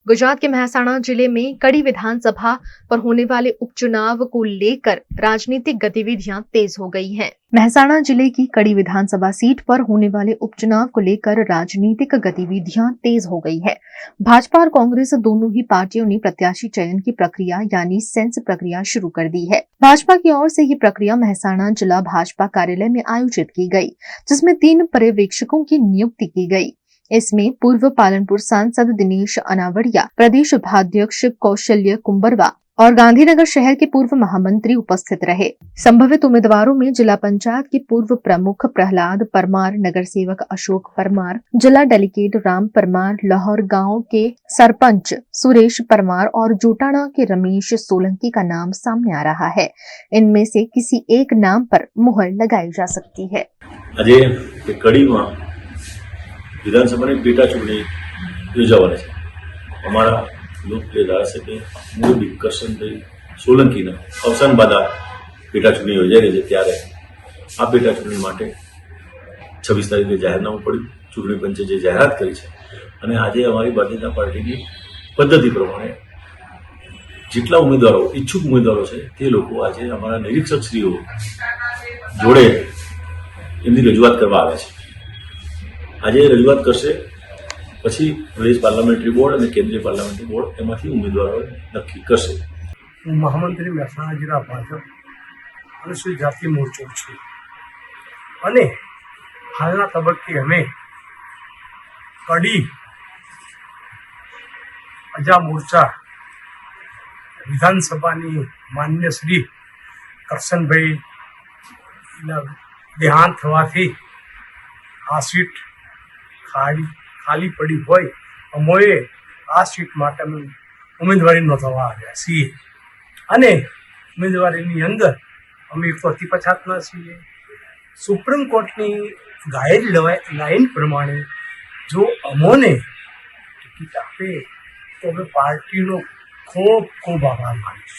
गुजरात के मेहसाणा जिले में कड़ी विधानसभा पर होने वाले उपचुनाव को लेकर राजनीतिक गतिविधियां तेज हो गई हैं। मेहसाणा जिले की कड़ी विधानसभा सीट पर होने वाले उपचुनाव को लेकर राजनीतिक गतिविधियां तेज हो गई है। भाजपा और कांग्रेस दोनों ही पार्टियों ने प्रत्याशी चयन की प्रक्रिया यानी सेंस प्रक्रिया शुरू कर दी है। भाजपा की ओर से ये प्रक्रिया मेहसाणा जिला भाजपा कार्यालय में आयोजित की गई, जिसमें 3 पर्यवेक्षकों की नियुक्ति की गई। इसमें पूर्व पालनपुर सांसद दिनेश अनावड़िया, प्रदेश उपाध्यक्ष कौशल्य कुंबरवा और गांधीनगर शहर के पूर्व महामंत्री उपस्थित रहे। संभावित उम्मीदवारों में जिला पंचायत के पूर्व प्रमुख प्रहलाद परमार, नगर सेवक अशोक परमार, जिला डेलीगेट राम परमार, लाहौर गांव के सरपंच सुरेश परमार और जोटाणा के रमेश सोलंकी का नाम सामने आ रहा है। इनमें से किसी एक नाम पर मुहर लगाई जा सकती है। विधानसभा पेटा चूंटणी योजवानी है। अमरा लोकप्रिय धारासभ्य मुरबी करशनभाई सोलंकी अवसान बाद पेटा चूंटणी योजाई रही है। त्यारे आ पेटा चूंटणी माटे 26 तारीखे जाहेरनामु पड्युं। चूंटणी पंचे जे जाहेरात करी है अने आजे अमारी भारतीय जनता पार्टीनी पद्धति प्रमाणे जेटला उम्मीदवारों इच्छुक उम्मीदवारों है ते लोको आज अमरा निरीक्षकश्रीओ जोड़े एमनी रजूआत करवा आव्या छे। आज रजूआत करशे, पछी प्रदेश पार्लामेंटरी बोर्ड और केंद्रीय पार्लामेंटरी बोर्ड एमांथी उम्मीदवारों नक्की करशे। महामंत्री मेहसाणा जिला भाजप अनुसूचित जाति मोर्चो छे अने हालना तबक्के अमे कड़ी अजा मोर्चा विधानसभानी मान्य श्री करशनभाई देहांत थवाथी आ सीट खाली पड़ी होय अमोए आ सीट माटे उम्मीदवारी नोंधवा आव्या छीए अने उम्मीदवारीनी अंदर अमे 150 छीए। सुप्रीम कोर्टनी गाइडलाइन प्रमाणे जो अमोने टिकट आपे तो अमे पार्टीनो खूब आभार मानीश।